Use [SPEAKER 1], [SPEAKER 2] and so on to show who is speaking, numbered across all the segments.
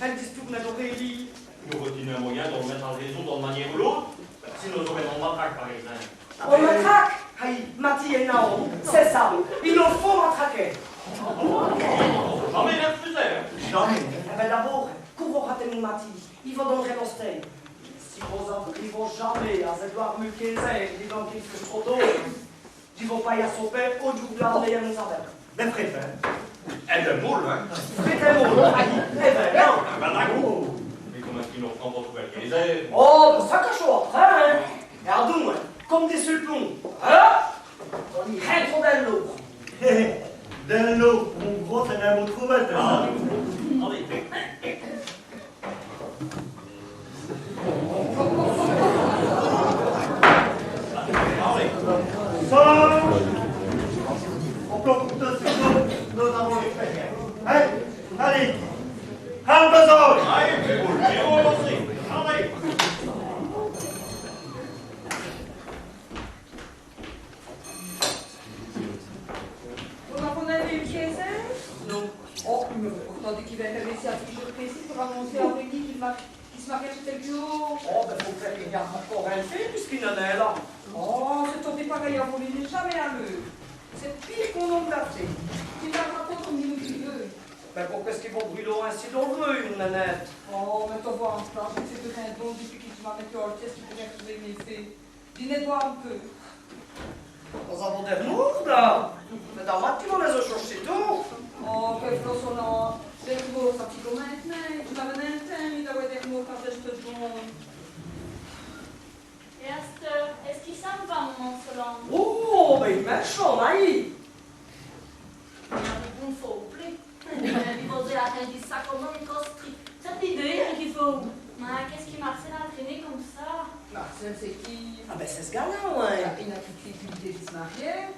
[SPEAKER 1] Elle dispute l'Aurélie.
[SPEAKER 2] Nous retenons un moyen de remettre en raison d'une manière ou l'autre, si nous aurions un matraque par exemple.
[SPEAKER 1] On matraque? Aïe, Mati et Naon, c'est ça. Il nous faut matraquer.
[SPEAKER 2] Jamais les refuser.
[SPEAKER 3] Jamais.
[SPEAKER 1] Eh bien d'abord, courons rater mon Mati. Il va donc renoncer. Si vos arrivons jamais à Edouard Mulcaise, disant qu'il fait trop d'eau, ils vont pas y assomper au du gouvernement et à nous avec.
[SPEAKER 3] Ben préfère.
[SPEAKER 2] Elle est moule, hein.
[SPEAKER 1] Faites un mot, aïe, eh bien, non.
[SPEAKER 2] Un matraque. Mais comment est-ce qu'il nous prend pour trouver le geyser?
[SPEAKER 1] Oh, ça cache après, hein. Regardons, hein, comme des sulpons. Hein? On y rentre dans l'eau.
[SPEAKER 3] Dans l'eau, mon gros, c'est un mot trouvé.
[SPEAKER 2] Ah, allez. Allez.
[SPEAKER 3] Sors. On peut couper ce que nous avons fait. Hein? Allez. Calme besoin.
[SPEAKER 2] Allez, c'est bon. Et on va lancer. Allez.
[SPEAKER 4] Vous m'avez eu pièce?
[SPEAKER 1] Non.
[SPEAKER 4] Oh, mais pourtant, dès qu'il va réussir à fiche précis pour annoncer à Aurélie qu'il se marie sous tel jour.
[SPEAKER 1] Oh, ben faut faire qu'il y a encore un fait, puisqu'il en est là.
[SPEAKER 4] Oh, ce temps est pareil à voler, n'est jamais à l'heure. C'est pire qu'on en a fait. Tu vas raconter comme il nous veut.
[SPEAKER 1] Ben pourquoi est-ce qu'ils vont brûler ainsi dangereux, une nanette?
[SPEAKER 4] Oh, mais t'en vois un plan, je sais que rien de bon depuis que tu m'as mis au test qui pourrait retrouver mes faits. Dis-moi un peu.
[SPEAKER 1] Nous avons des mourdes. Mais dans ma tu vas les chercher tout.
[SPEAKER 4] Oh, quel flot des mots, ça petit comme maintenant. Tu m'avais un temps, il avait des mots quand je te demande.
[SPEAKER 5] Est-ce qu'il s'en va, mon selon?
[SPEAKER 1] Oh, ben il est méchant, Maï.
[SPEAKER 5] Il y a beaucoup de faux plaît. Il faut dire la fin du sac comme un costri. C'est l'idée qu'il faut. Mais qu'est-ce qui Marcel a traîné comme ça?
[SPEAKER 4] Marcel, c'est qui?
[SPEAKER 1] Ah ben c'est ce gars-là, ouais.
[SPEAKER 4] Il a quitté l'idée de se marier.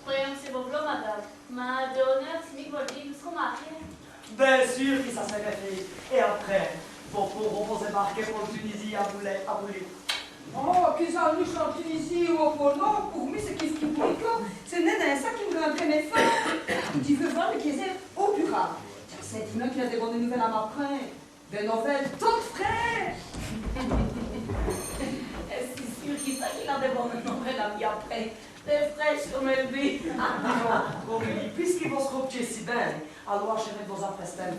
[SPEAKER 5] Croyons que c'est vos vlogs, madame. Mais de honneur, c'est Mick Voldy, nous serons mariés.
[SPEAKER 1] Bien sûr qu'il ça s'est fait. Et après, vos pauvres vont s'embarquer pour la Tunisie à Boulet.
[SPEAKER 4] Oh, qu'ils ont nous en Tunisie ou au Pôle Nord, pour moi, c'est qui pour c'est né d'un sac qui me entraîner fort. Tu veux voir le Kaiser au Burat. C'est dis-moi qu'il a des bonnes nouvelles à m'apprendre. Des nouvelles toutes fraîches.
[SPEAKER 5] C'est sûr qu'il sait qu'il a des bonnes nouvelles à m'y après. Des fraîches comme elle dit.
[SPEAKER 1] Aurélie, puisqu'ils vont se recopier si bien, alors achèvez vos après-stèles.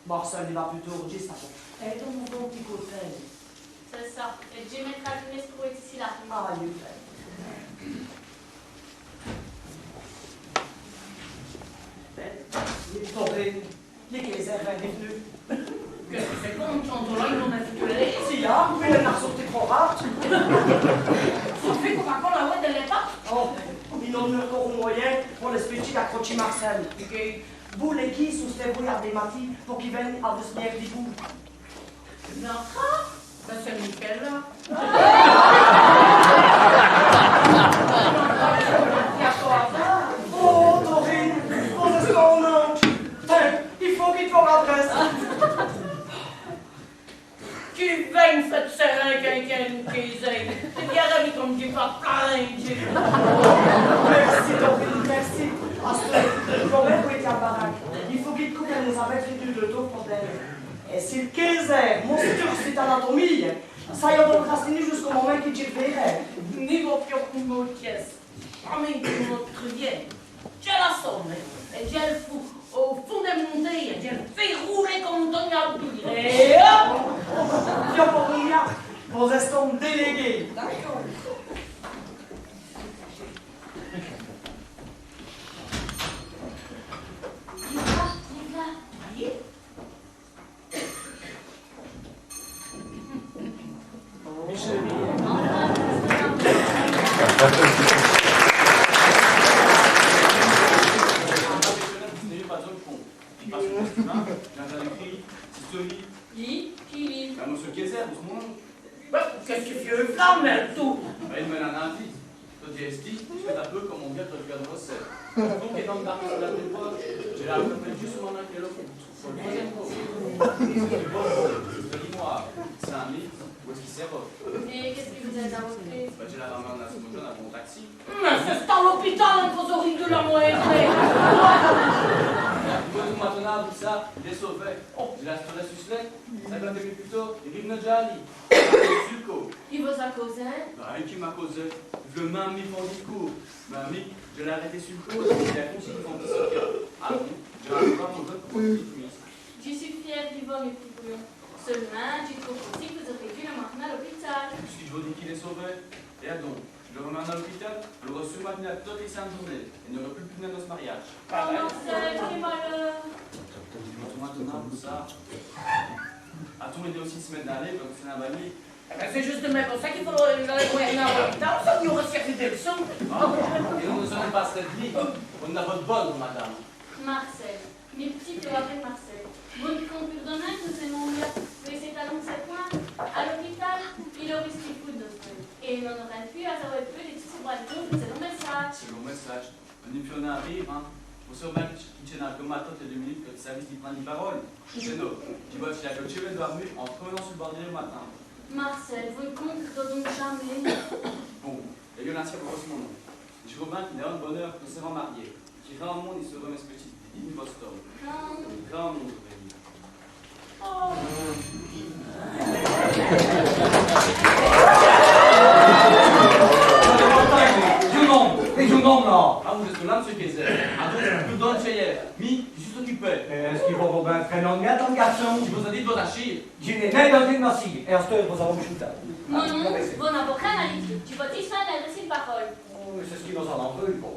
[SPEAKER 1] Marcel, il va plutôt dire ça. Et donc, mon bon petit côté.
[SPEAKER 5] C'est ça. Et Jim et Travis pour être ici là.
[SPEAKER 1] Ah, il est fait. Il est tombé. Les Kaiser est venu.
[SPEAKER 5] Qu'est-ce que c'est bon, Chantola, ils l'ont intitulé.
[SPEAKER 1] Si, là, mais le garçon était trop rare.
[SPEAKER 5] Ça fait qu'on raconte la ouette de l'époque.
[SPEAKER 1] Oh, ils n'ont encore au moyen pour l'expliquer à Croci Marcel. Vous, les qui, sous ces brouillards des matis, pour qu'ils viennent à de se bien avec vous.
[SPEAKER 5] D'accord. Ben c'est nickel, là. Il y a quoi à faire?
[SPEAKER 1] Oh, Dorine, on est son oncle. Il faut qu'il te l'adresse.
[SPEAKER 5] Tu veilles cette serre quelqu'un qui essaye. C'est bien la vie comme tu vas plaindre.
[SPEAKER 1] Merci, Dorine, merci. Le problème où est la baraque, il faut qu'il coupe à nous avec réduit de tout problème. Et si le 15 monstrueux c'est anatomie, ça y a donc raciner jusqu'au moment qu'il tire verrait.
[SPEAKER 5] Niveau pion ou mot pièce. Parmi notre bien. J'ai la somme. Et j'ai le fou au fond des montées. Et j'ai le fait rouler comme Tony Albire. Et hop!
[SPEAKER 1] Viens pour nous, vos estomacs délégués.
[SPEAKER 4] D'accord.
[SPEAKER 5] Qu'est-ce que tu veux flammer tout?
[SPEAKER 6] Il me l'a dit. Toi, tu es dit, je fais un peu comme on vient de regarder recette. Donc, et dans le bar de la poche, j'ai la fait juste mon acte pour le troisième cours. Dis-moi, c'est un livre, où est-ce qu'il sert?
[SPEAKER 5] Et qu'est-ce que vous avez inventé?
[SPEAKER 6] J'ai la maman de la seconde jeune à mon taxi.
[SPEAKER 5] Mais c'est dans l'hôpital, il faut s'en de la moitié.
[SPEAKER 6] Moi, maintenant, tout ça, il est sauvé. J'ai la storia suslek, ça va devenir plutôt, il rive notre jali. Suco.
[SPEAKER 5] Il vous a causé?
[SPEAKER 6] Bah, qui m'a causé? Je m'en mis mon discours. Mamie, je l'ai arrêté sur le coup, il a continué de faire des ah bon, je n'arrive pas mon vote pour le
[SPEAKER 5] Je suis fière du bon, mes petits bouillons. Seulement, je trouve aussi que vous aurez dû le maintenir à l'hôpital.
[SPEAKER 6] Si je vous dis qu'il est sauvé, et donc, je le remets à l'hôpital, je le reçois maintenant toutes les 5 journées, et n'aurait plus pu venir dans ce mariage.
[SPEAKER 5] Oh non, c'est qui malheur.
[SPEAKER 6] Maintenant, tout ça. A-t-on aidé aussi se mettre dans l'air, comme c'est un banni?
[SPEAKER 5] C'est justement pour ça qu'il faut aller à l'hôpital, ça qu'il y aura servi des leçons.
[SPEAKER 6] Et nous ne sommes pas cette vie, on a votre bonne, madame.
[SPEAKER 5] Marcel, mes petits te rappellent Marcel. Vous ne comptez demain que c'est mon mieux. Mais c'est à long ses points. À l'hôpital, il aurait ce qu'il faut de notre. Et il en aurait pu à savoir peu des petits bras de c'est long message.
[SPEAKER 6] C'est mon message. On est plus en arrive, hein. Vous savez bien qu'il tient un comme attente 2 minutes que le service n'y prend ni parole. C'est nous. Tu vois, tu l'as que tu veux dormir en prenant sur le bordel le matin.
[SPEAKER 5] Marcel, vous ne comptez donc jamais.
[SPEAKER 6] Bon, les gars, merci pour mon nom. Je vois bien qu'il a un bonheur que se remarier. Qui rend au monde, il se remet ce petit digne Boston.
[SPEAKER 5] Non.
[SPEAKER 6] Grand monde, je vais dire.
[SPEAKER 5] Oh.
[SPEAKER 6] Ah, vous êtes là, monsieur Kaiser. Ah, donc, je vous donne chez hier. Mi, juste occupé.
[SPEAKER 7] Est-ce qu'il faut bien prénom de ton garçon?
[SPEAKER 6] Je vous ai dit de vos achilles.
[SPEAKER 7] Je n'ai pas dans une massive. Et en ce temps, vous avez un shooter.
[SPEAKER 5] Non, non, vous n'avez aucun avis. Tu peux t'y adresser une parole.
[SPEAKER 7] C'est ce qui nous en veut, bon.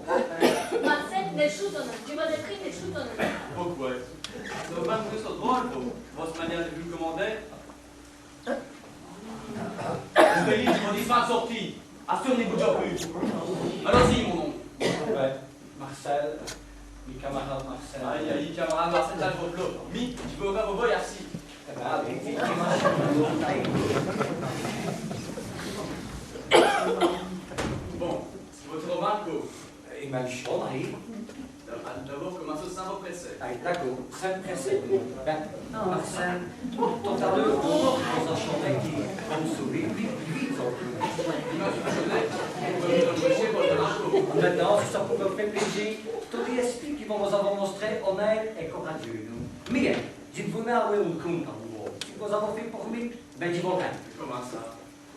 [SPEAKER 5] Marcel, des choutonnants. Tu vas écrire des choutonnants.
[SPEAKER 6] Pourquoi? Ça va pas vous ça drôle, vous. Votre manière de vous commander. Je vais dire, je m'en dis pas sorti. Assure les bouts plus. Allons-y, mon nom.
[SPEAKER 7] Ouais. Marcel, mes camarades Marcel.
[SPEAKER 6] Aïe, aïe, camarade Marcel, là, je veux Mi, je veux ouvrir vos boys assis.
[SPEAKER 7] Eh ben, allez,
[SPEAKER 6] Bon, c'est votre Marco.
[SPEAKER 7] il m'a dit chaud, Marie.
[SPEAKER 6] D'abord, commencez sans vous presser.
[SPEAKER 7] Allez, d'accord. C'est pressé. Ben, Marcel, tout à l'heure, on a chanté qui va nous sauver. Vite, maintenant, si ça peut me faire plaisir, tous les esprits qui vont vous avoir montré honnête et courageux. Mais, dites-vous là où est le compte en vous. Si vous avez fait pour moi, ben dis-moi rien.
[SPEAKER 6] Comment ça?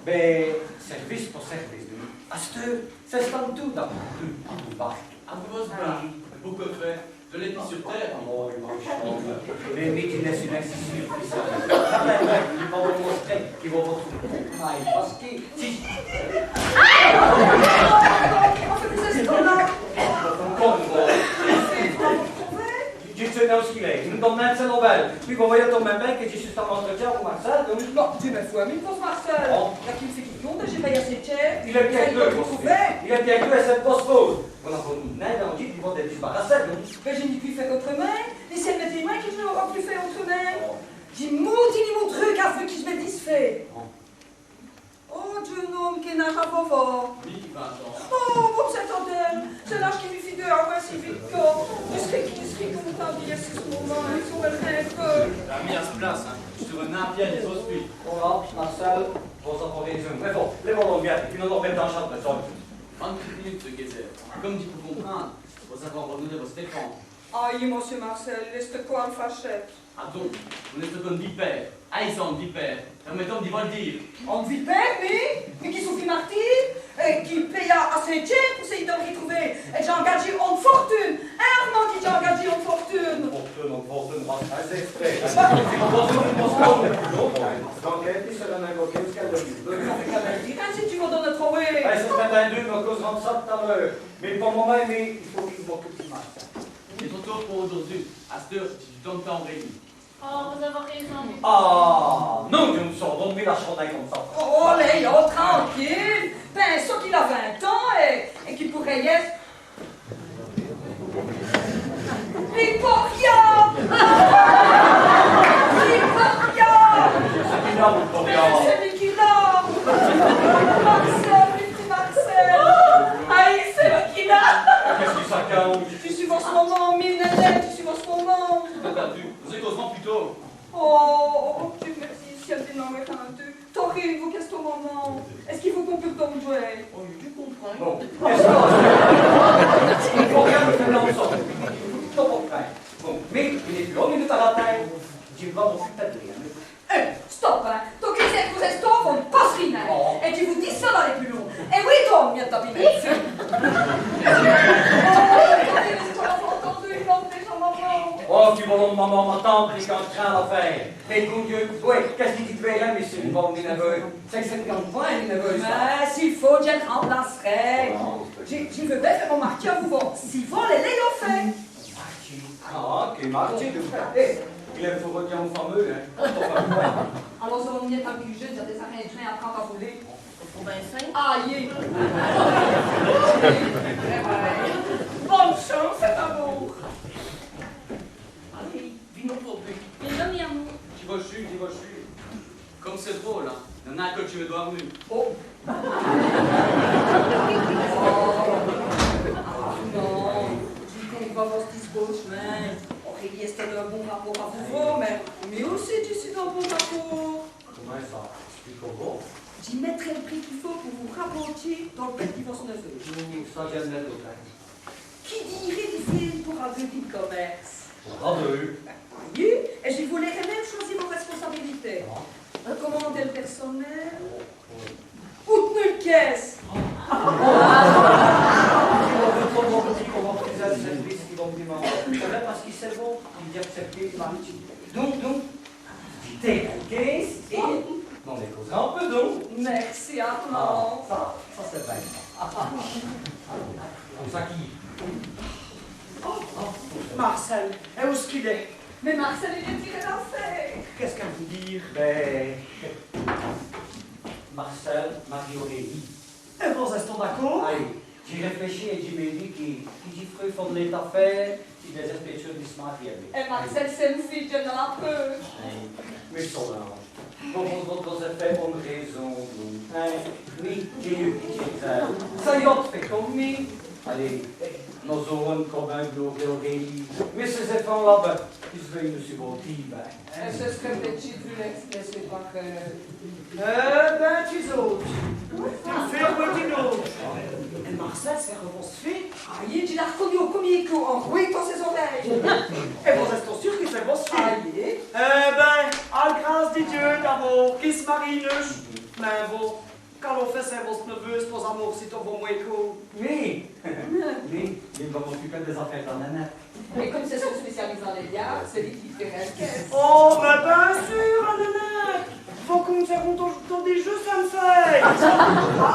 [SPEAKER 7] Ben, service pour service. À ce temps, ça se tente tout dans tout barque.
[SPEAKER 6] À vous, votre bras. Pourquoi faire? De l'épi sur terre.
[SPEAKER 7] Oh, il mange. Mais il laisse une incisive. Ils vont vous montrer qu'ils vont vous trouver. Parce que si. Je tenais au skilet. Nous donnons même cette nouvelle. Puis vous voyez ton même mec et j'ai juste un entretien pour Marcel. Donc,
[SPEAKER 4] Bon, tu me fous, mais pour Marcel.
[SPEAKER 7] Bon.
[SPEAKER 4] La qui me fait qui compte, j'ai payé assez cher.
[SPEAKER 7] il est bien
[SPEAKER 4] Elle
[SPEAKER 7] deux.
[SPEAKER 4] doit trouver.
[SPEAKER 7] Il est bien deux et cette grosse pause. On a pour nous. On dit qu'ils vont être débarrassés.
[SPEAKER 4] Ben, je n'ai plus fait autrement. Et si elle mettait les mains, que je n'aurais plus fait autrement. J'ai mouti mon truc à feu qui je me disfait. Oh, Dieu non, qui n'a pas fort.
[SPEAKER 6] Mi, qui va attendre.
[SPEAKER 4] Oh, bon, c'est tandem. C'est l'âge qui lui figure à moi si vite que. Je serais comme t'as dit à ce moment, ils sont le rêve.
[SPEAKER 6] La mis à ce place, hein. Sur un napier des hospices.
[SPEAKER 7] Voilà, Marcel, vous en prenez une. Mais bon, les bons bien, puis nous nous remettons en chambre de sol.
[SPEAKER 6] 28 minutes, ce Kaiser. Comme tu peux comprendre, vous avez abandonné vos Stéphane.
[SPEAKER 4] Aïe, monsieur Marcel, laisse-toi quoi en fachette.
[SPEAKER 6] Ah donc, vous êtes comme vipère. Ah, ils sont vipères. Permettons d'y le dire.
[SPEAKER 4] En vipère, mais qui souffrit martyr, et qui paya à Saint-Jean pour ces idées qu'il trouvait. Et j'ai engagé en fortune. Armand qui j'ai engagé en fortune.
[SPEAKER 7] Fortune, c'est exprès. Donc, elle dit cela n'a invoqué ce qu'elle a dit.
[SPEAKER 4] Si tu me donnes trop, oui.
[SPEAKER 7] Allez, ce matin, deux, nous causerons de ça tout à l'heure. Mais pour le moment, il faut qu'il m'occupe du Marcel.
[SPEAKER 6] C'est trop tôt pour aujourd'hui. À cette heure, si tu donnes temps réuni.
[SPEAKER 5] Oh, vous avez raison.
[SPEAKER 7] Ah, non, je me sors donc, mais la chandaille comme ça.
[SPEAKER 4] Oh, Léo, tranquille. Ben, ce qu'il a 20 ans et qui pourrait y être. Victoria! Victoria!
[SPEAKER 7] C'est qui là, Victoria?
[SPEAKER 4] C'est lui qui l'a! Marcel, petit Marcel! Aïe, c'est lui qui l'a!
[SPEAKER 7] Qu'est-ce que ça cache?
[SPEAKER 4] Tu suis en ce moment, mille nénés, tu suis en ce moment!
[SPEAKER 6] Vous êtes perdu. Vous êtes causement plus tôt.
[SPEAKER 4] Oh, tu me dis, si elle dit non, mais quand même, t'aurais vous qu'est-ce ton moment? Est-ce qu'il faut qu'on peut donc jouer?
[SPEAKER 6] Oh, je comprends.
[SPEAKER 7] Bon, qu'est-ce que il faut bien le faire ensemble. Tout pour faire. Bon, mais il est suis pas de rien.
[SPEAKER 4] Stop, hein. Donc, il sait que vous êtes on ne passe rien.
[SPEAKER 7] Oh.
[SPEAKER 4] Et tu vous dis ça dans les plus longs. Et oui, donc, bien t'abîmer.
[SPEAKER 7] Oh, tu vas donc maman m'attendre, et quand je train à faire. Mais bon Dieu, ouais, qu'est-ce qu'il dit de verre, monsieur, bon, mes neveux? C'est que c'est 50 points, mes neveux, ça.
[SPEAKER 4] Mais s'il faut, je le remplacerai. Je veux bien faire mon marquis à vous voir. S'il faut, les l'ayant fait.
[SPEAKER 7] Marty. Ah, ok, Marty, de frère. Eh, il est pour retenir mon fameux, hein.
[SPEAKER 4] Alors, si on y est un plus jeune, il y a des arrêts à prendre à rouler.
[SPEAKER 5] Faut 25.
[SPEAKER 4] Aïe.
[SPEAKER 5] Bonne chance, cet amour. Allez, viens pour lui.
[SPEAKER 6] Dis-moi, je suis. Comme c'est drôle, hein. Il y en a un que tu veux dormir.
[SPEAKER 4] Oh. Non, dis qu'on va voir ce qui se passe, mais Aurélie est un bon rapport à vous, mais aussi tu suis un bon rapport.
[SPEAKER 7] Comment ça? Explique-moi.
[SPEAKER 4] J'y mettrai le prix qu'il faut pour vous rapporter dans le petit divorce neveu.
[SPEAKER 7] Ça, j'aime bien l'autre.
[SPEAKER 4] Qui dirait difficile pour un petit commerce?
[SPEAKER 7] Bravo.
[SPEAKER 4] Oui, et je voulais même choisir vos responsabilités. Recommander le personnel. Ou tenir une caisse.
[SPEAKER 7] C'est vrai parce qu'il sait bon, il dit accepter le mari. Donc, t'es la caisse et on est causé un peu donc.
[SPEAKER 4] Merci à toi.
[SPEAKER 7] Ça c'est vrai. Comme ça qui?
[SPEAKER 1] Marcel, et où est-ce qu'il est?
[SPEAKER 4] Mais Marcel, il est tiré d'affaire.
[SPEAKER 1] Qu'est-ce qu'elle veut dire?
[SPEAKER 7] Ben, Marcel, Marie-Aurélie.
[SPEAKER 1] Et vous êtes d'accord?
[SPEAKER 7] Allez, j'ai réfléchi et j'ai dit qui dit fruit font de l'état fait, qui des respectueux du smart
[SPEAKER 4] Et Marcel, c'est une fille, je dans la preuve.
[SPEAKER 7] Mais son ange. Pour votre effet, on raison. Oui, j'ai eu pitié. Ça y est, fait comme lui. Allez, nos oren comme un globe Aurélie. Mais ces enfants là-bas, ils se veulent nous supporter.
[SPEAKER 4] Et ce serait peut-être plus l'express, c'est pas que...
[SPEAKER 1] Ben, tu autres. Tu fais un petit autre. Et Marcel, c'est reconstruit.
[SPEAKER 4] Aïe, tu l'as reconnu au premier coup, en rouille dans ses oreilles.
[SPEAKER 1] Et vous êtes sûr qu'il s'est reconstruit?
[SPEAKER 4] Aïe.
[SPEAKER 1] Ben, à la grâce de Dieu d'abord, qui se marie neuf. Mais bon, quand on fait ses vos neveux, c'est pour amour, si tu vas moins cool.
[SPEAKER 7] Oui, oui, il va m'occuper des affaires dans la nappe.
[SPEAKER 4] Et comme c'est son spécialiste dans les liards, c'est lui qui fait la caisse.
[SPEAKER 1] Oh, ben bien sûr, Anana. Faut qu'on nous servons dans des jeux, ça me fait.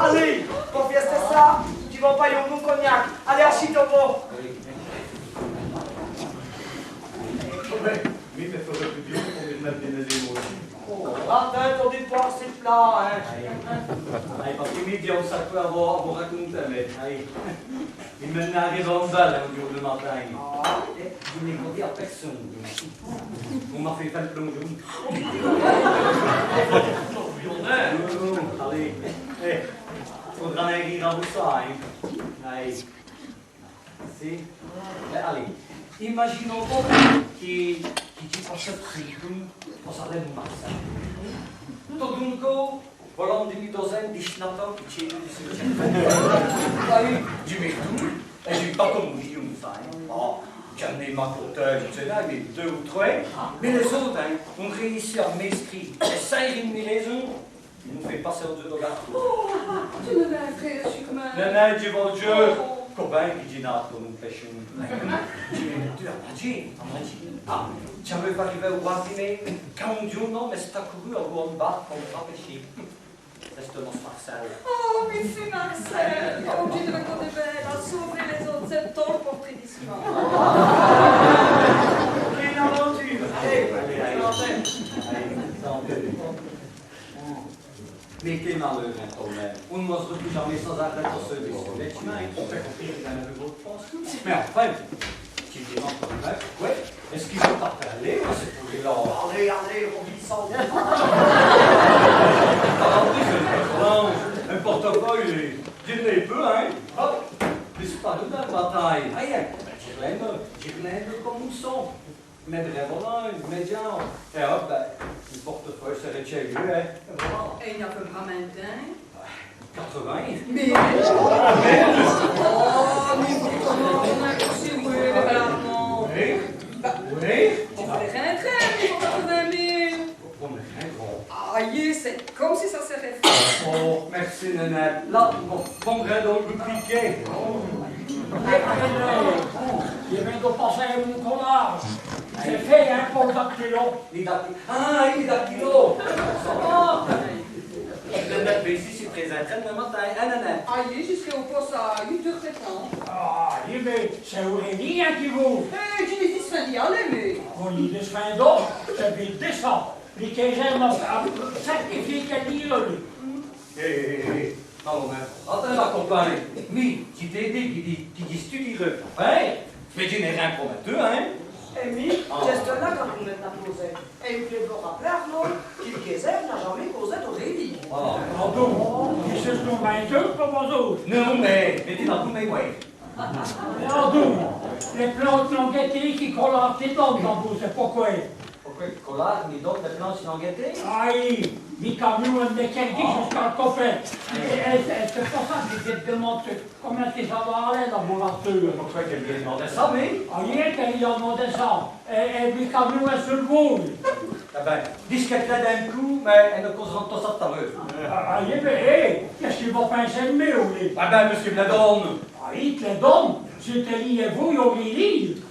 [SPEAKER 1] Allez, confiesse ça. Tu vas pas y avoir mon cognac. Allez, achète-toi.
[SPEAKER 3] Oui, mais il faudrait plus bien qu'on les mette des émotions.
[SPEAKER 1] Attends, on dit de boire ces plats, hein.
[SPEAKER 7] Allez, parce que midi, on s'est à vous raconter, mais allez. Il m'a arrivé en balle un jour le matin. Je n'ai compté à personne. On m'a fait faire le plongeon. Allez, faudra un rire à vous ça, hein. Allez. Si. Allez. Imaginons qui dit pas ce prix, on s'arrête de Marseille. Todunko, voilà, demi dozen, di schnapper, qui c'è di Allez, du métou, et j'ai pas comme vous, ça, hein. Oh, j'en ai ma fauteuil, tu sais là, mais 2 ou 3. Mais les autres, hein, on réussit à m'esprit. Et ça, ils les autres. Ils nous fait passer au deux regards.
[SPEAKER 4] Oh, tu me mets un frère sur main.
[SPEAKER 7] Non, tu vas Dieu. Copain qui dit non, nous fashion. Tu as dit, ah, tu avais pas arrivé au Guadeloupe, quand on dit non, mais c'est couru à vous en bas pour me rapprocher. C'est mon Marcel.
[SPEAKER 4] Oh, mais c'est Marcel. Oh, tu devais quand t'es belle à sauver les autres septembre pour prédisement.
[SPEAKER 1] Quelle aventure. Allez,
[SPEAKER 7] Mais quel malheur, quand même. On ne se retrouve jamais sans arrêt pour se décider. Tu m'as compris qu'il en avait votre pense. Mais enfin, tu dis non, ouais. Est-ce qu'il veut pas parler? C'est pour les là.
[SPEAKER 1] allez, on vit ça.
[SPEAKER 7] Un portefeuille, il est peu, hein? Hop, mais c'est pas de la bataille. Aïe, Girlande comme nous sommes. Mais vraiment, immédiat. Et hop, le portefeuille serait chez lui, hein? Voilà.
[SPEAKER 4] Et il n'y a que bras maintenant.
[SPEAKER 7] 80.
[SPEAKER 4] Mais... Oh, mais comment on a couché, oui, vraiment.
[SPEAKER 7] Oui? Oui?
[SPEAKER 4] Tu fais rien, mais pour 80 000. Aïe, c'est comme si ça serait fait.
[SPEAKER 7] Oh, merci, Nanette. Là, mon grain d'eau vous piquer.
[SPEAKER 8] Je viens de passer mon collage. C'est fait, hein, pour le dactylo.
[SPEAKER 7] Ah, il est kilo. Nanette, mais ici, c'est très entraînement le matin, hein, Nanette?
[SPEAKER 4] Aïe, je serai au poste à 8h30.
[SPEAKER 8] Ah, mais c'est Aurélie hein, qui vous.
[SPEAKER 4] Eh, tu les dis se dire, mais.
[SPEAKER 8] On y dit fin d'eau, c'est bien descend. Les 15 m'ont certifié qu'elle y est.
[SPEAKER 7] Hé, non, mais attends, ma compagne. Oui, tu t'es dit, tu dis, tu dis, hein? Mais tu n'es rien prometteur, hein?
[SPEAKER 1] Amy, geste-là quand on est à Cosette. Et il fait vous rappeler, Arnaud, qu'il Kézère n'a jamais causé d'Aurélie.
[SPEAKER 7] Voilà.
[SPEAKER 8] Pardon, je suis sur 22 pour vous autres.
[SPEAKER 7] Non, mais tu n'as pas mes ouais.
[SPEAKER 8] Pardon, les plantes languettées qui collent en tête dans vous, c'est pourquoi.
[SPEAKER 7] Pourquoi collage, mais d'autres des planches languettées?
[SPEAKER 8] Aïe, mi camion de quelqu'un jusqu'à le copain. C'est pour ça que je te demande combien ça va aller dans vos voitures.
[SPEAKER 7] Pourquoi qu'elle vient demander ça, mais?
[SPEAKER 8] Aïe, qu'elle a demandé ça. Et mi camion est sur le bout.
[SPEAKER 7] Eh ben, dis quelqu'un d'un coup, mais elle ne causera pas ça tout à l'heure.
[SPEAKER 8] Aïe, mais hé, qu'est-ce qu'il va penser de mieux, lui?
[SPEAKER 7] Eh ben, monsieur Bladon.
[SPEAKER 8] Aïe, te le donne. Je te lis et vous, il y lit.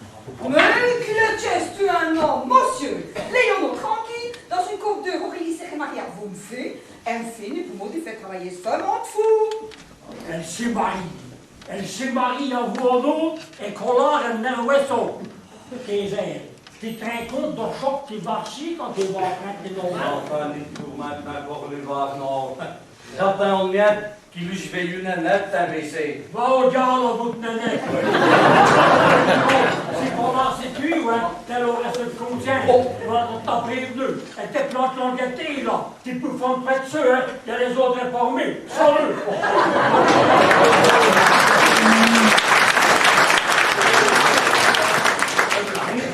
[SPEAKER 4] Mais que le geste, tu un homme, monsieur. Léon, tranquille, dans une coupe de Aurélie s'est mariée à vous me fait. Elle fait, pour moi, il fait travailler ce monde fou.
[SPEAKER 8] Elle se marie. Elle se marie à vous en autre et collard un nervesso. Qu'est-ce tu te rends compte de choc qui va chier quand tu vas prendre les noms?
[SPEAKER 7] Enfin, dis-nous maintenant pour les voir, non. J'attends en miette qui lui je vais une nette imbécile.
[SPEAKER 8] Va au diable, au bout de nanette. Si pour la sécu, ouais, tel aurait se contient. Va taper les deux. Et tes plantes languettées, là, tu peux faire près de ceux, hein. Il y a les autres informés. Sans eux.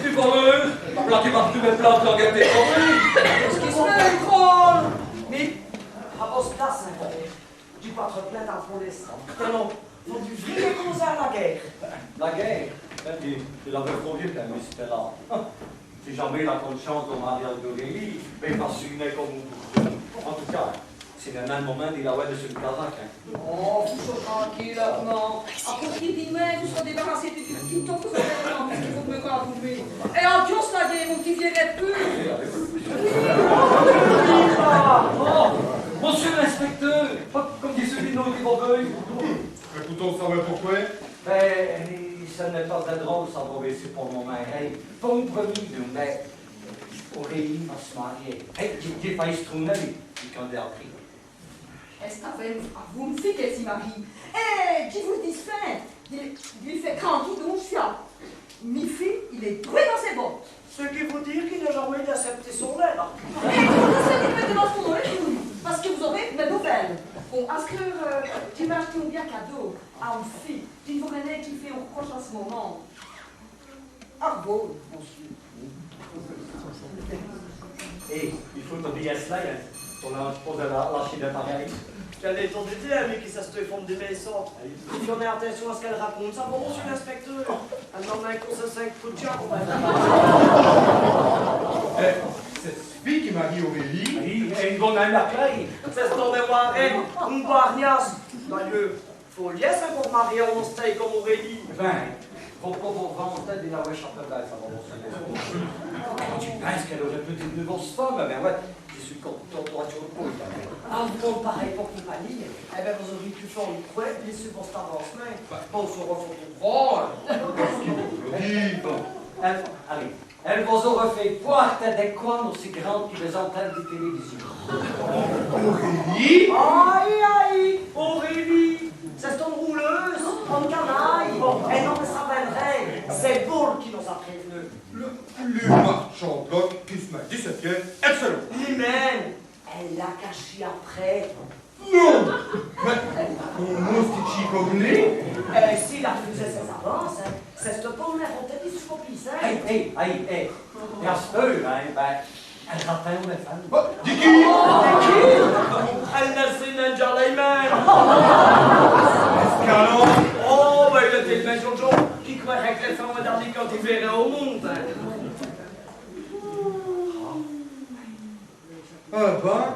[SPEAKER 7] Tu voleuse, là tu vas trouver plantes languettées.
[SPEAKER 4] Qu'est-ce qui se fait, drôle?
[SPEAKER 1] Mais, à votre place, hein, tu peux être plein dans le police. Non, faut du vrai causer à la guerre.
[SPEAKER 7] La guerre, tu l'avais promis quand même, c'était là. Si jamais la conscience au mariage d'Aurélie, mais pas suivre comme vous. En tout cas, c'est le même moment il a ouais de ce Kazakh.
[SPEAKER 4] Oh, tout ça tranquillement. Après qu'il dit, mais vous serez débarrassé du tout temps que vous avez maintenant, puisqu'il faut me gravouiller. Et en Dieu, cela dit, mon petit vieillet de peu.
[SPEAKER 7] Oh, monsieur l'inspecteur, comme dit celui de nos Ribogueuil.
[SPEAKER 3] Écoutons, ça va pourquoi?
[SPEAKER 7] Ben, ça n'est pas très drôle, ça va baisser pour le moment. Hey, pas une promis, mais Aurélie va se marier. Hey, j'ai failli se trouver, quand j'ai appris.
[SPEAKER 4] Est-ce que vous me faites qu'elle s'y marie? Eh, qui vous disait? Il fait tranquille, donc ça. Mi fille, il est doué dans ses bottes.
[SPEAKER 1] Ce qui vous dit qu'il n'a jamais accepté son aide.
[SPEAKER 4] Et vous savez maintenant son nom, parce que vous aurez mes nouvelles. Bon, est-ce que tu m'as acheté un bien cadeau à une fille qui vous connaît, qui fait un reproche en ce moment? Ah bon, monsieur.
[SPEAKER 7] Et il faut te dire cela, on a posé la chine d'appareil.
[SPEAKER 1] Quelle est ton idée, mais qui ça se forme des maisons? Si on a attention à ce qu'elle raconte, ça va, monsieur l'inspecteur. Elle m'en a un course à 5 coups de job.
[SPEAKER 3] C'est Sophie qui marie Aurélie.
[SPEAKER 7] Oui, et une bonne amie après.
[SPEAKER 1] C'est ton devoir, une barniasse. D'ailleurs, faut liesse pour marier en steak comme Aurélie.
[SPEAKER 7] Ben, faut pas vous vendre en tête de la ouais Chapelle, ça va vous sonner. Tu penses qu'elle aurait peut-être une grosse femme, mais ouais, je suis content, toi, tu reposes.
[SPEAKER 1] Ah, vous pareil pour compagnie. Eh bien, vous auriez pu faire une couette, bien sûr, pour cette avancement. Pas au soir, faut tout prendre.
[SPEAKER 3] Oui, bon.
[SPEAKER 7] Allez, elle vous aurait fait voir des coins aussi grandes que les antennes de télévision.
[SPEAKER 3] Aurélie?
[SPEAKER 1] Aïe, aïe, Aurélie, c'est ton rouleuse, en canaille. Eh non, mais ça viendrait. C'est Boule qui nous a prévenus.
[SPEAKER 3] Le marchand bloc qui se met 17e, excellent.
[SPEAKER 1] L'hymen, elle l'a caché après.
[SPEAKER 3] Non! Mais, comment c'est chic comme lui?
[SPEAKER 1] S'il a refusé ses avances, c'est ce pauvre tête qui se copie, hein.
[SPEAKER 7] Hey, bien sûr, hein, ben, elle rappelle les femmes.
[SPEAKER 3] Oh, dis qui?
[SPEAKER 1] Elle n'a pas déjà les mains.
[SPEAKER 3] Escalant.
[SPEAKER 1] Oh, ben il était le même Jojo qui croirait que les femmes modernes quand il verrait au monde. Hein.
[SPEAKER 9] Ah ben,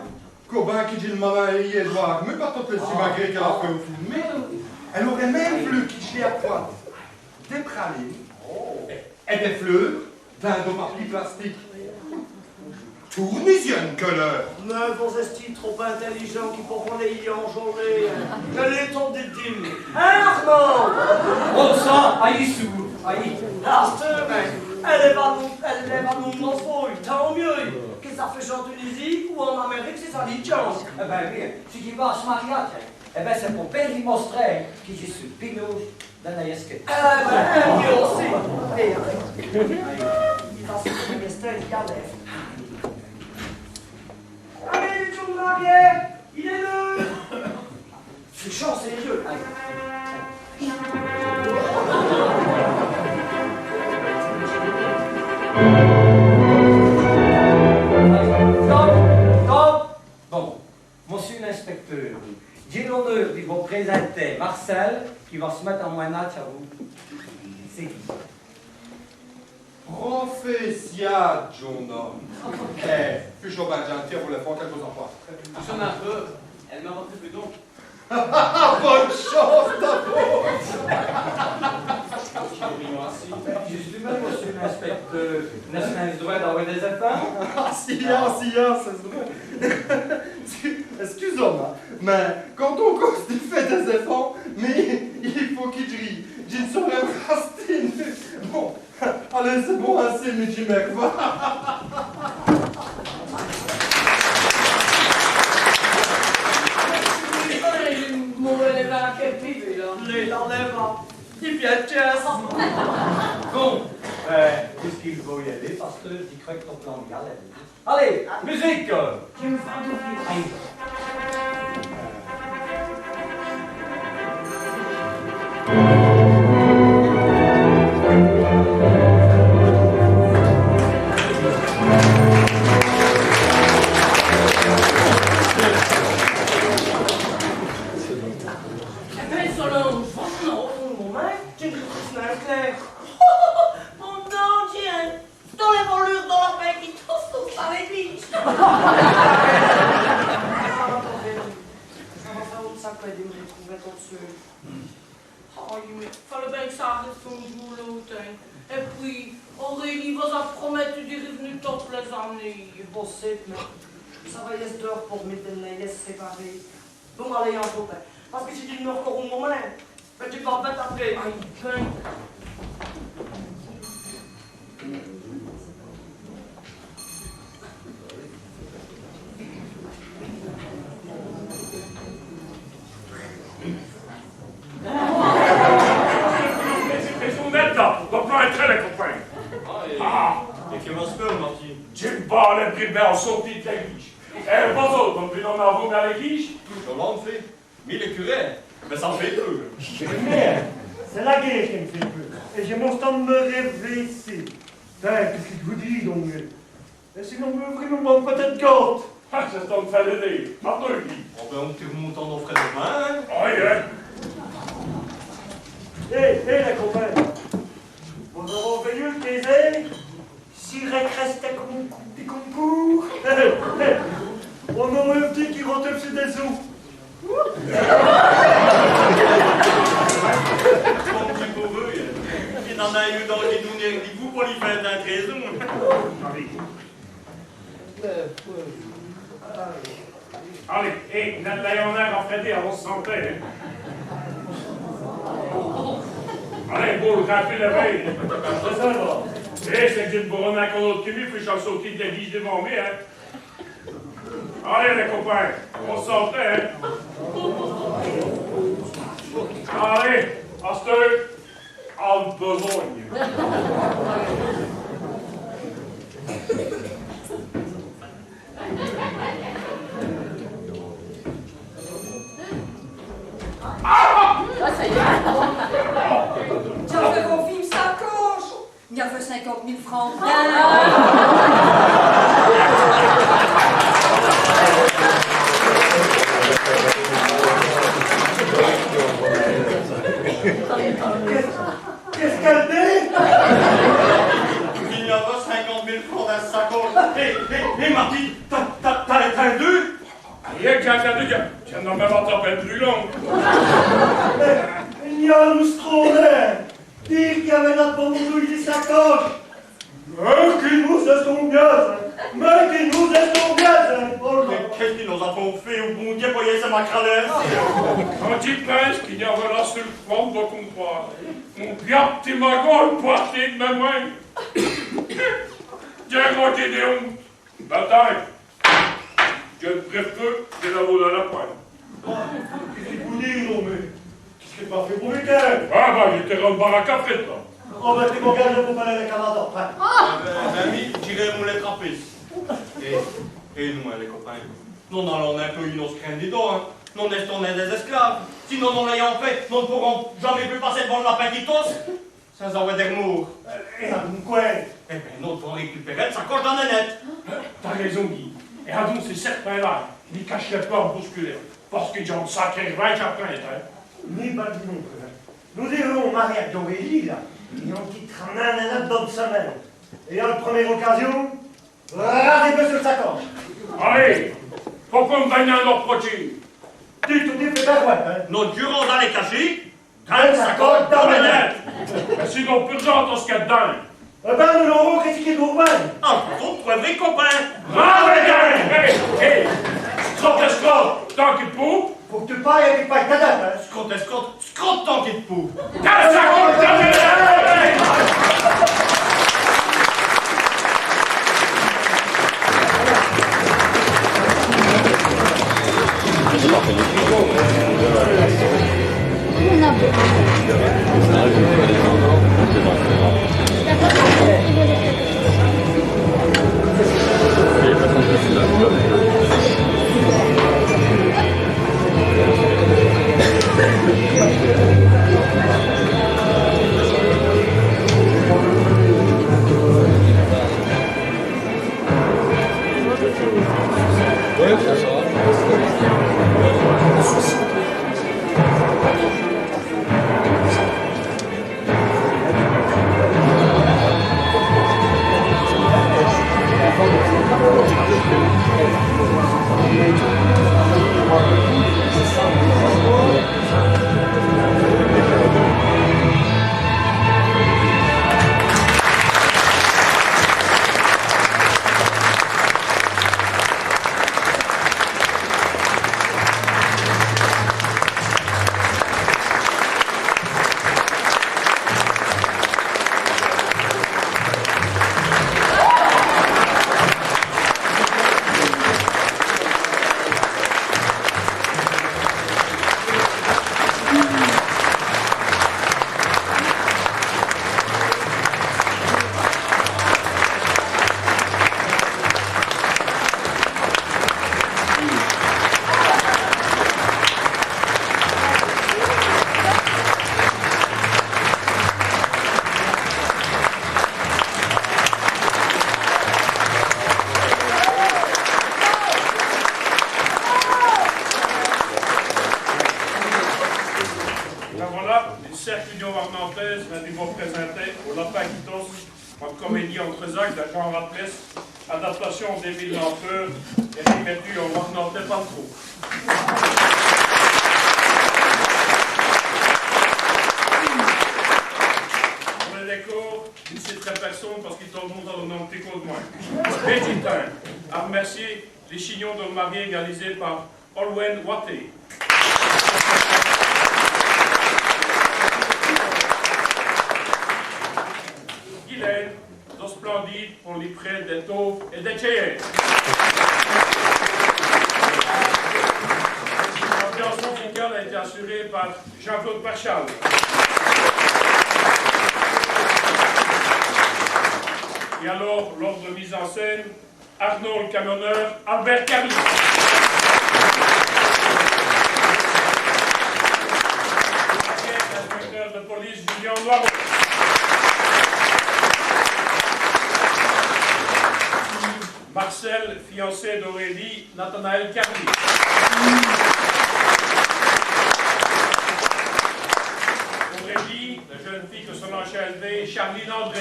[SPEAKER 9] Cobain qui dit le mari Edouard, mais pas toutes les simagrées qu'elle a fait au film. Mais elle aurait même voulu quitter à pointe des pralines et des fleurs d'un papier plastique. Tournisienne que l'heure.
[SPEAKER 3] Mais vos estis trop intelligents qui comprennent les enjolés. Quel est ton dédime? Hein, Armand?
[SPEAKER 7] On sent, aïe sourd, aïe.
[SPEAKER 1] Arthur, elle est pas nous dans ce fouille, tant mieux. Qu'est-ce que ça fait en Tunisie ou en Amérique, c'est ça dit chance.
[SPEAKER 7] Eh ben oui, si tu vas à ce mariage, eh ben c'est pour bien lui montrer que je suis pinouche d'un aïesque.
[SPEAKER 1] Eh ben, lui aussi. Allez, il va se faire une estelle, il galère. Allez, les gens mariés, il est l'heure. C'est chance, c'est les yeux.
[SPEAKER 7] Stop. Bon, monsieur l'inspecteur, j'ai l'honneur de vous présenter Marcel qui va se mettre en moignage à vous. C'est qui?
[SPEAKER 9] Professia, Jonah. Eh, puis Chauvin gentil, vous le faites quelque chose en quoi?
[SPEAKER 6] Monsieur Nappeux, elle m'a rentré plus donc.
[SPEAKER 9] Bonne chance d'abord!
[SPEAKER 7] Justement, monsieur l'inspecteur, n'est-ce pas le droit d'avoir des enfants?
[SPEAKER 9] Ah, si, c'est vrai. Excusez-moi, mais quand on cause du fait des enfants, mais il faut qu'il rie. Je ne saurais pas rester nu. Bon, allez, c'est bon, assez, mais j'y mets va.
[SPEAKER 1] Les enlève, il vient de caisse.
[SPEAKER 7] Bon, puisqu'il faut y aller, parce que j'y crois que ton plan est galère. Allez, musique!
[SPEAKER 1] Tu me fais d'ouvrir.
[SPEAKER 5] Fallait bien que ça arrive son jour l'autre. Et puis, Aurélie vous a promis de revenir toutes les années.
[SPEAKER 1] Você, ça va y être d'heure pour mettre les séparés. Donc, allez en jour. Parce que si tu me encore un moment, tu vas mettre après.
[SPEAKER 5] Aïe, ben.
[SPEAKER 8] Ils sont nets là, on va être les copains.
[SPEAKER 2] Et comment se fait, Marty?
[SPEAKER 8] Jim Ball est pris en sortie de l'église. Et vous autres, on peut en avoir à l'église?
[SPEAKER 2] Comment on fait? Mais le curé, mais ça fait peu.
[SPEAKER 3] Merde, c'est la guerre qui me fait peur. Et j'ai mon temps de me réveiller. Qu'est-ce que je vous dis donc? Et sinon, vous vraiment peut-être gâte.
[SPEAKER 8] Ah, c'est ce qu'on fait l'aider. Pardon, lui.
[SPEAKER 2] On peut en tirer montant nos frais de main, hein?
[SPEAKER 8] Oui, hein.
[SPEAKER 3] Hé, les copains, vous avez vu le désert? Si restait comme des concours, on a un petit qui rentre sur des os.
[SPEAKER 2] Comme tu pour eux, il n'en a eu dans les nounes et vous pour lui faire d'un trésor.
[SPEAKER 8] Allez, hé, notre Léonard en fait on se sentait, hein. Allez, beau, rappelez la veille. C'est ça, là. Eh, c'est que j'ai une bourronne à con autre que lui, puis je suis sauté de l'église devant moi, hein. Allez, les copains, on se sentait, hein. Allez, à cette heure, en besogne.
[SPEAKER 4] Ça y est. Tu as fait qu'on filme sa coche. Il a fait 50 000 francs.
[SPEAKER 3] Qu'est-ce qu'elle dit?
[SPEAKER 2] Il y a pas 50 000 francs dans sa sacoche. Hé, Marty, t'as
[SPEAKER 8] Rien que j'ai entendu que j'ai nommé votre appel plus long.
[SPEAKER 3] Il y a un loustronnet. Dire qu'il y avait la bande de sacoche. Mais qui nous est son gaz. Mais qui nous est son gaz.
[SPEAKER 2] Mais qu'est-ce qu'ils nous avons fait au bon Dieu pour y aller, c'est ma cralère?
[SPEAKER 8] Quand il pense qu'il y avait là sur le front de comptoir, mon bien petit magot porté de ma main. Tiens, moi qui ai des hontes. Bataille. Je ne préfère que la vaut dans la pointe.
[SPEAKER 3] Qu'est-ce que vous dites, non, mais qu'est-ce que pas fait pour week-end?
[SPEAKER 8] Ah bah, j'étais dans le bar à café, là.
[SPEAKER 3] Oh, ben, t'es mon gars, je peux pas aller les camarades après.
[SPEAKER 2] Ami, j'irai vous les trapper. Et nous, les copains, nous allons un peu nos craintes des dents, hein. Nous restons des esclaves. Sinon, nous l'ayons fait, nous ne pourrons jamais plus passer devant la Pinquitos sans avoir des mots.
[SPEAKER 3] Et à mon coin.
[SPEAKER 2] Eh bien, nous devons récupérer de sa coche dans la net.
[SPEAKER 8] T'as raison, Guy. Et à donc, c'est certain-là, il cache les peurs bousculaires. Parce qu'ils ont sacré vache après, hein.
[SPEAKER 3] Ni pas du non, frère. Nous irons au mariage d'Aurélie, là. Et on quittera un dans 2 semaines. Et à la première occasion, rasez-le sur le sacoche.
[SPEAKER 8] Allez, faut qu'on me donne un autre projet.
[SPEAKER 3] Tu te dis, fais pas quoi, hein.
[SPEAKER 2] Nous durons dans les cachets,
[SPEAKER 3] Dans le sacoche, dans la net.
[SPEAKER 8] Mais sinon, plus dans ce qu'il y a dedans.
[SPEAKER 3] Eh ben, nous l'aurons critiqué d'Urbain.
[SPEAKER 2] Ah, vous trouverez copains.
[SPEAKER 8] Bravo, les gars! Hé, scrotte, tant qu'il faut.
[SPEAKER 3] Faut que tu pailles avec ta date, hein.
[SPEAKER 2] Scrotte tant qu'il faut.
[SPEAKER 8] Qu'est-ce ça compte dans les Adaptation des villes d'Enfeur et remettue au Warnor de Pantro. Pour les décors, il ne citerai personne parce qu'il tombe dans le nom de Tico de moins. Végétain, à remercier les chignons de mariée réalisés par Olwen Watté. Guylaine, splendide pour les prêts des tauves et des tchéens. L'ambiance musicale a été assurée par Jean-Claude Pachal. Et alors, lors de mise en scène, Arnaud le camionneur, Albert Carly. L'inspecteur de police, Julien Noireau. Marcel, fiancé d'Aurélie, Nathanaël Carly. Aurélie, la jeune fille que son ancien élevé, Charline André.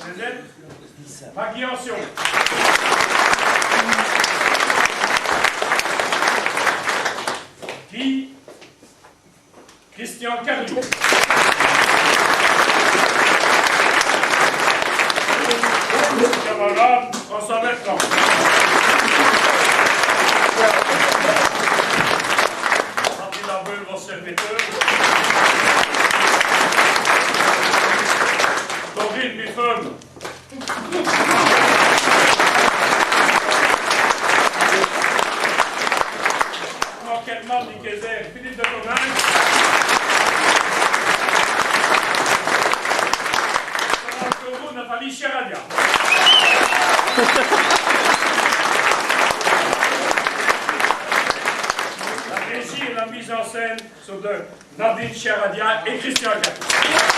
[SPEAKER 8] Renette, Maquillation. Qui? Christian Carlu. Camarade, François Bertrand. Martin Arbeul, votre serviteur. Dorine Buffon. Marc-Edmond Nikézer, Philippe de Tonnerre. Nathalie Charadia. La régie et la mise en scène sont de Nadine Charadia et Christian Gall.